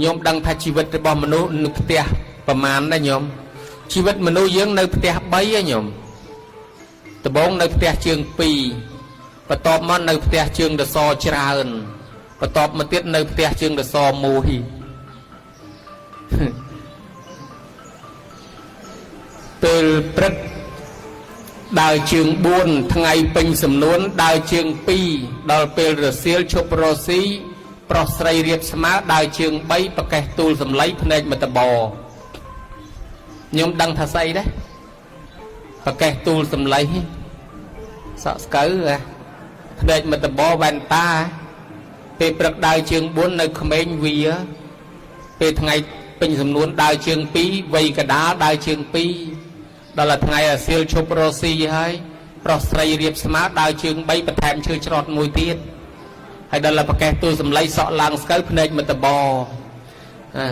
nhôm đăng thay chi vậtរបស់មនុស្សនៅផ្ទះប្រមាណដែរញោមជីវិតមនុស្សយើងនៅផ្ទះ3ឯញោមដំបូងនៅផ្ទះជើង2បន្ទាប់មកនៅផ្ទះជើងដសច្រើនបន្ទាប់មកទៀតនៅផ្ទះជើងដស1ពេលព្រឹកដើរជើង4ថ្ងៃពេញសំនួនដើរជើង2ដល់ពេលរសៀលឈប់រស់ស៊ីប្រុសស្រីរៀបស្មើដើរជើង3ប្រកេះទូលសម្លៃភ្នែកមតបខ្ញុំដឹងថាស្អីដែរប្រកេះទូលសម្លៃសក់ស្កើភ្នែកមតបវ៉ែនតាពេលព្រឹកដើរជើង4នៅក្មេងវាពេលថ្ងៃពេញសំនួនដើរជើង2វ័យកដាលដើរជើង2ដល់ថ្ងៃរសៀលឈប់រស់ស៊ីហើយប្រុសស្រីរៀបស្មើដើរជើង3បន្ថែមឈើច្រត់មួយទៀតហើយដល់ប្រកេះទូលសម្លៃសក់ឡើងស្កើភ្នែកមតប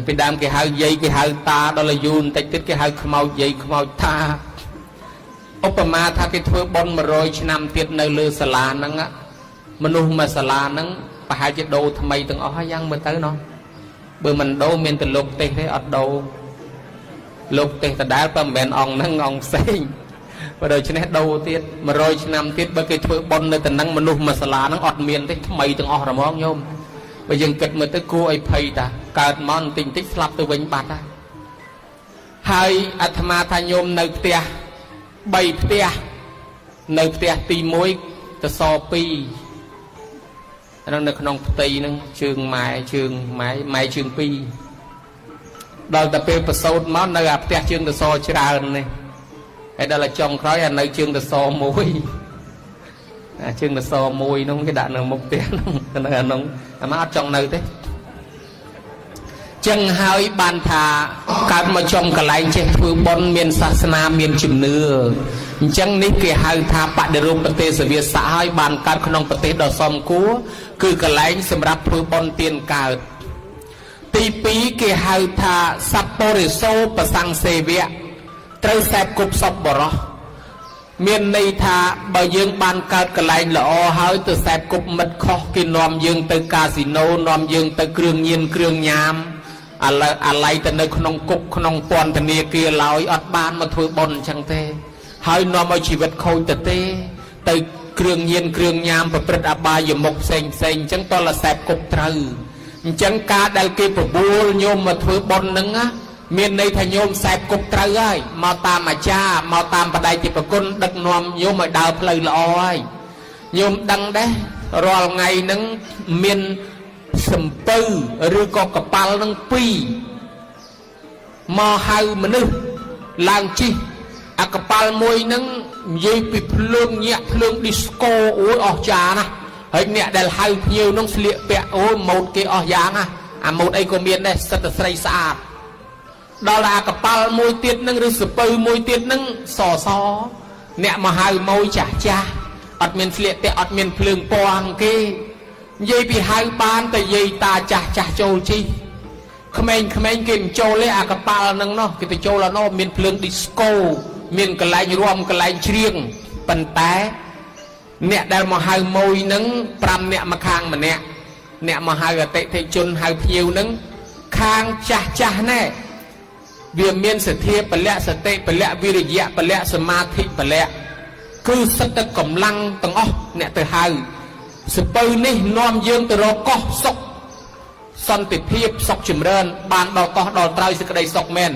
ពីដើមគេហៅយាយគេហៅតាដល់យូរបន្តិចទៀតគេហៅខ្មោចយាយខ្មោចតាឧបមាថាគេធ្វើបុណ្យ100ឆ្នាំទៀតនៅលើសាលាហ្នឹងមនុស្សមួយសាលាហ្នឹងប្រហែលជាដូរថ្មីទាំងអស់ហើយយ៉ាងមើលទៅណោះបើមិនដូរមានតែលោកទេសទេអត់ដូរលោកទេសដដែលបើមិនមែនអង្គហ្នឹងអង្គផ្សេងបើដូច្នេះដូរទៀត100ឆ្នាំទៀតបើគេធ្វើបុណ្យនៅតំណឹងមនុស្សមួយសាលាហ្នឹងអត់មានទេថ្មីទាំងអស់ហ្មងញោមបើយើងគិតមើលទៅគួរឲ្យភ័យតាកើតមកបន្តិចបន្តិចស្លាប់ទៅវិញបាត់ហើយអាត្មាថាញោមនៅផ្ទះ3ផ្ទះនៅផ្ទះទី1តស2នៅក្នុងផ្ទៃហ្នឹងជើងម៉ែជើងម៉ែជើង2ដល់តែពេលប្រសូតមកនៅអាផ្ទះជើងតសច្រើននេះហើយដល់តែចុងក្រោយនៅជើងតស1ជើងតស1នោះគេដាក់នៅមុខផ្ទះនោះនៅអានោះអាមកអត់ចង់នៅទេចឹងហើយបានថាកើតមកចំកន្លែងចេះធ្វើបុណ្យមានសាសនាមានជំនឿអញ្ចឹងនេះគេហៅថាបដិរូបប្រទេសវិសាហើយបានកើតក្នុងប្រទេសដ៏សមគួរគឺកន្លែងសម្រាប់ធ្វើបុណ្យទានកើតទី2គេហៅថាសัพពរិសោប្រសង្សេវៈត្រូវសេពគប់សពបរោះមានន័យថាបើយើងបានកើតកន្លែងល្អហើយទៅសេពគប់មិត្តខុសគេនាំយើងទៅកាស៊ីណូនាំយើងទៅគ្រឿងញៀនគ្រឿងញ៉ាមអាឡ័យទៅនៅក្នុងគុកក្នុងពន្ធនាគារឡើយអត់បានមកធ្វើបុណ្យអញ្ចឹងទេហើយនាំឲ្យជីវិតខូចទៅគ្រឿងញៀនគ្រឿងញ៉ាមប្រព្រឹត្តអបាយមុខផ្សេងអញ្ចឹងតលសេពគប់ត្រូវអញ្ចឹងការដែលគេបបួលញោមមកធ្វើបុណ្យហ្នឹងមានន័យថាញោមសេពគប់ត្រូវហើយមកតាមអាចារ្យមកតាមបដិជាប្រគុណដឹកនាំញោមឲ្យដើរផ្លូវល្អហើយញោមដឹងដែររាល់ថ្ងៃហ្នឹងមានសំពៅឬក៏កប៉ាល់នឹង2មកហៅមនុស្សឡើងជិះអាកប៉ាល់មួយហ្នឹងនិយាយពីភ្លើងញាក់ភ្លើងឌីស្កូអូយអស់ចាណាហើយអ្នកដែលហៅភ្ញៀវហ្នឹងស្លៀកពាក់អូយម៉ូតគេអស់យ៉ាងណាអាម៉ូតអីក៏មានដែរសិតតែស្រីស្អាតដល់អាកប៉ាល់មួយទៀតហ្នឹងឬសំពៅមួយទៀតហ្នឹងសអ្នកមកហៅម៉ួយចាស់អត់មានស្លៀកពាក់អត់មានភ្លើងពណ៌គេនិយាយពីហៅបានតែនិយាយតាចាស់ចូលជីក្មេងគេមិនចូលទេអាកប៉ាល់ហ្នឹងនោះគេទៅចូលដល់នោះមានភ្លើងឌីស្កូមានកន្លែងរួមកន្លែងច្រៀងប៉ុន្តែអ្នកដែលមកហៅម៉ួយហ្នឹង5អ្នកមកខាងម្នាក់អ្នកមកហៅអតិថិជនហៅភ្ញៀវហ្នឹងខាងចាស់ណែវាមានសទ្ធាពលៈសតិពលៈវិរិយៈពលៈសមាធិពលៈគឺសិតតែកម្លាំងទាំងអស់អ្នកទៅហៅសពៅនេះនាំយើងទៅរកកោះសុខសន្តិភាពសុខចម្រើនបានដល់កោះដល់ត្រើយសេចក្តីសុខមែន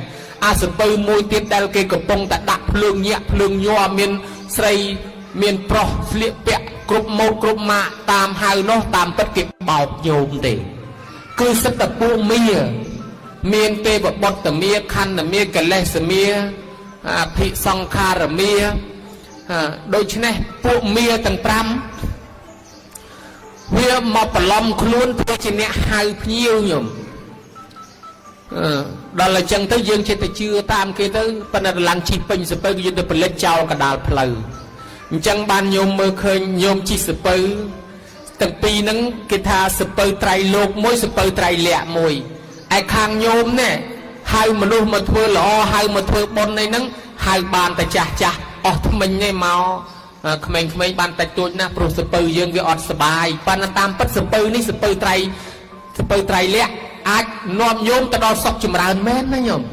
អាសពៅមួយទៀតដែលគេកំពុងតែដាក់ភ្លើងញាក់ភ្លើងញ័រមានស្រីមានប្រុសស្លៀកពាក់គ្រប់ម៉ូតគ្រប់ម៉ាកតាមហៅនោះតាមពិតគេបោកញោមទេគឺសិតតែពួកមានទេវបុត្រមាខណ្ឌមាកលេសមាអភិសង្ខារមាដូច្នេះពួកមាទាំង5វាមកប្រឡំខ្លួនធ្វើជាអ្នកហៅភ្ញៀវញោមដល់អញ្ចឹងទៅយើងចិត្តទៅជឿតាមគេទៅប៉ុន្តែឡើងជីពេញសពៅយើងទៅផលិតចោលកដាលផ្លូវអញ្ចឹងបានញោមមើលឃើញញោមជីសពៅទាំងពីរហ្នឹងគេថាសពៅត្រៃលោកមួយសពៅត្រៃលក្ខមួយឯខាងញោមនេះហៅមនុស្សមកធ្វើល្អហៅមកធ្វើបុណ្យនេះហ្នឹងហៅបានតែចាស់អស់ថ្មិញនេះមកក្មេងៗបានតែទួចណាស់ព្រោះសពៅយើងវាអត់សុបាយប៉ុន្តែតាមពិតសពៅនេះសពៅត្រៃលក្ខ អាចនាំញោមទៅដល់សុខចម្រើនមែនណាញោម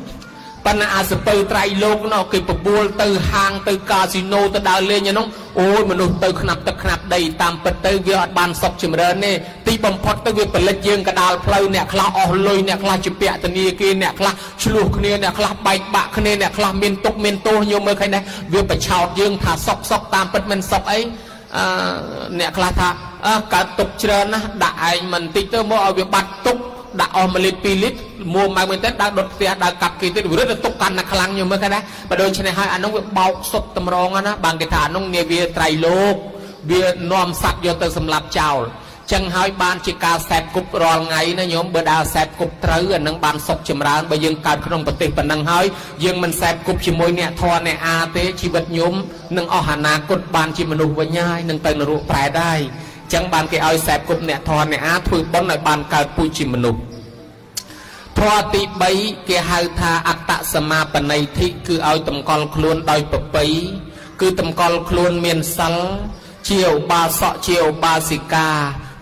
ប៉ុន្តែអាសពើត្រៃលោកនោះគេបបួលទៅហាងទៅកាស៊ីណូទៅដើរលេងហ្នឹងអូយមនុស្សទៅខ្នាប់ទឹកខ្នាប់ដីតាមពិតទៅវាអត់បានសុខចម្រើនទេទីបំផុតទៅវាផលិតយើងកដាលផ្លូវអ្នកខ្លះអស់លុយអ្នកខ្លះជាពាក់ធនាគារអ្នកខ្លះឆ្លោះគ្នាអ្នកខ្លះបែកបាក់គ្នាអ្នកខ្លះមានទុកមានទោសញោមមើលឃើញដែរវាបឆោតយើងថាសុខតាមពិតមិនសុខអីអ្នកខ្លះថាកើតទុកច្រើនណាស់ដាក់ឯងមិនតិចទៅមកឲ្យវាបាត់ទុកដាក់អស់1លីត្រ2លីត្រមួម៉ៅមែនតើដើរដុតផ្ទះដើរកាប់គេទៀតវារត់ទៅទុកកាន់តែខ្លាំងញោមមើលឃើញដែរបើដូច្នេះហើយអានោះវាបោកសុទ្ធតម្រងណាបានគេថាអានោះនាវាត្រៃលោកវានាំសត្វយកទៅសម្លាប់ចោលចឹងហើយបានជាការសែបគប់រាល់ថ្ងៃណាញោមបើដើរសែបគប់ត្រូវអានឹងបានសុខចម្រើនបើយើងកើតក្នុងប្រទេសប៉ុណ្ណឹងហើយយើងមិនសែបគប់ជាមួយអ្នកធម៌អ្នកអាទេជីវិតញោមនឹងអស់អនាគតបានជាមនុស្សវិញហើយនឹងទៅនរកប្រែដែរចឹងបានគេឲ្យសែបគប់អ្នកធម៌អ្នកអាធ្វើបុណ្យឲ្យបានកើតពូជជាមនុស្សធម៌ទី3គេហៅថាអត្តសមាបណិធិគឺឲ្យតម្កល់ខ្លួនដោយប្រពៃគឺតម្កល់ខ្លួនមានសិលជាឧបាសកជាឧបាសិកា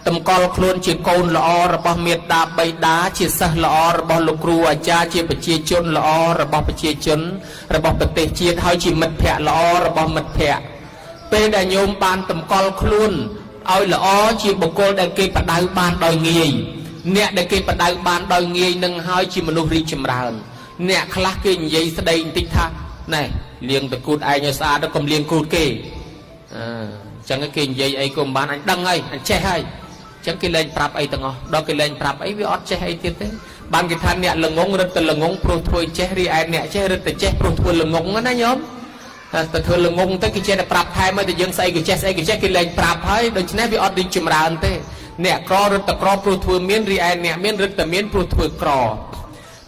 តម្កល់ខ្លួនជាកូនល្អរបស់មេត្តាបិតាជាសិស្សល្អរបស់លោកគ្រូអាចារ្យជាប្រជាជនល្អរបស់ប្រជាជនរបស់ប្រទេសជាតិហើយជាមិត្តភក្តិល្អរបស់មិត្តភក្តិពេលដែលញោមបានតម្កល់ខ្លួនឲ្យល្អជាបុគ្គលដែលគេបដៅបានដោយងាយអ្នកដែលគេបដៅបានដោយងាយនឹងហើយជាមនុស្សរីកចម្រើនអ្នកខ្លះគេនិយាយស្ដីបន្តិចថាណែលាងតកូតឯងឲ្យស្អាតទៅកុំលាងគូតគេចឹងគេនិយាយអីក៏មិនបានអញដឹងហើយអញចេះហើយចឹងគេលែងប្រាប់អីទាំងអស់ដល់គេលែងប្រាប់អីវាអត់ចេះអីទៀតទេបានគេថាអ្នកល្ងងរឹតតែល្ងងព្រោះធ្វើចេះរីឯអ្នកចេះរឹតតែចេះព្រោះធ្វើល្ងងណាញោមតែធ្វើល្ងងទៅគេចេះតែប្រាប់ថែមឲ្យតែយើងស្អីក៏ចេះស្អីក៏ចេះគេលែងប្រាប់ហើយដូច្នេះវាអត់រីកចម្រើនទេអ្នកក្ររឹតតែក្រព្រោះធ្វើមានរីឯអ្នកមានរឹតតែមានព្រោះធ្វើក្រ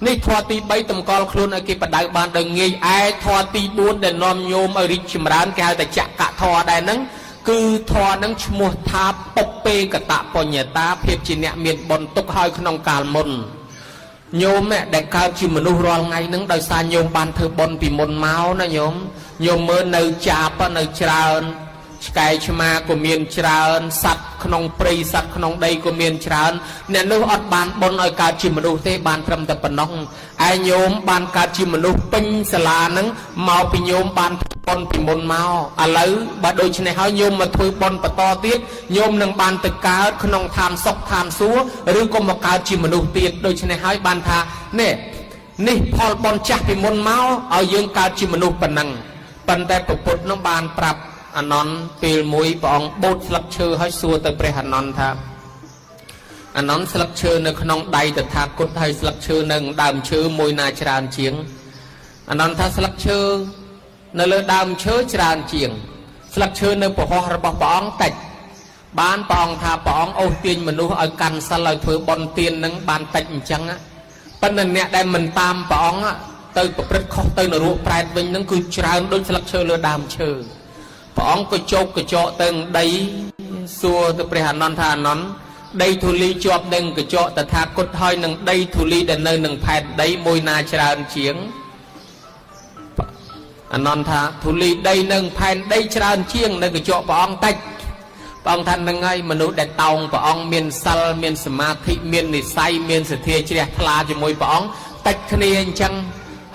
នេះធម៌ទី3តម្កល់ខ្លួនឲ្យគេបដៅបានដោយងាយឯធម៌ទី4ដែលនាំញោមឲ្យរីកចម្រើនគេហៅតែចក្រធម៌ដែរហ្នឹងគឺធម៌ហ្នឹងឈ្មោះថាពុពេកតបញ្ញតាភាពជាអ្នកមានបុណ្យទុកហើយក្នុងកាលមុនញោមដែលកើតជាមនុស្សរាល់ថ្ងៃហ្នឹងដោយសារញោមបានធ្វើបុណ្យពីមុនមកណាញោមមើលនៅចាបនៅច្រើនឆ្កែឆ្មាក៏មានច្រើនសត្វក្នុងព្រៃសត្វក្នុងដីក៏មានច្រើនអ្នកនោះអត់បានបុណ្យឲ្យកើតជាមនុស្សទេបានត្រឹមតែប៉ុណ្ណោះឯញោមបានកើតជាមនុស្សពេញសាលាហ្នឹងមកពីញោមបានបុណ្យពីមុនមកឥឡូវបើដូច្នេះហើយញោមមកធ្វើបុណ្យបន្តទៀតញោមនឹងបានទៅកើតក្នុងឋានសុខឋានសួគ៌ឬក៏មកកើតជាមនុស្សទៀតដូច្នេះហើយបានថានេះផលបុណ្យចាស់ពីមុនមកឲ្យយើងកើតជាមនុស្សប៉ុណ្ណឹងប៉ុន្តែពុទ្ធនោះបានប្រាប់អនន្តពេលមួយព្រះអង្គបូតស្លឹកឈើឲ្យសួរទៅព្រះអនន្តថាអនន្តស្លឹកឈើនៅក្នុងដៃតថាគតហើយស្លឹកឈើនៅដើមឈើមួយណាច្រើនជាងអនន្តថាស្លឹកឈើនៅលើដើមឈើច្រើនជាងស្លឹកឈើនៅប្រហោះរបស់ព្រះអង្គតិចបានព្រះអង្គថាព្រះអង្គអូសទាញមនុស្សឲ្យកាន់សិលឲ្យធ្វើបុណ្យទាននឹងបានតិចអញ្ចឹងប៉ុន្តែអ្នកដែលមិនតាមព្រះអង្គទៅប្រព្រឹត្តខុសទៅនរកប្រែតវិញនឹងគឺច្រើនដូចស្លឹកឈើលើដើមឈើព្រះអង្គក៏ជោគកញ្ចក់ទៅដីសួរទៅព្រះអនន្តថាអនន្តដីធូលីជាប់នឹងកញ្ចក់តថាគតហើយនឹងដីធូលីដែលនៅនឹងផែនដីមួយណាច្រើនជាងអនន្តថាធូលីដីនឹងផែនដីច្រើនជាងនៅកញ្ចក់ព្រះអង្គតិចព្រះអង្គថានឹងហើយមនុស្សដែលតោងព្រះអង្គមានសិលមានសមាធិមាននិស្ស័យមានសទ្ធាជ្រះថ្លាជាមួយព្រះអង្គតិចគ្នាអញ្ចឹង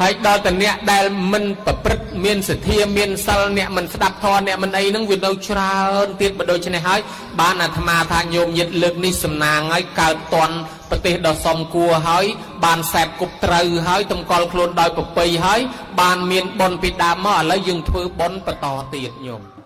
ហើយដល់តែអ្នកដែលមិនប្រព្រឹត្តមានសទ្ធាមានសិលអ្នកមិនស្ដាប់ធម៌អ្នកមិនអីហ្នឹងវានៅច្រើនទៀតបើដូច្នេះហើយបានអាត្មាថាញោមញាតិលើកនេះសំណាងហើយកើតតន់ប្រទេសដ៏សមគួរហើយបានសែបគប់ត្រូវហើយតម្កល់ខ្លួនដោយប្រពៃហើយបានមានបុណ្យពីដើមមកឥឡូវយើងធ្វើបុណ្យបន្តទៀតញោម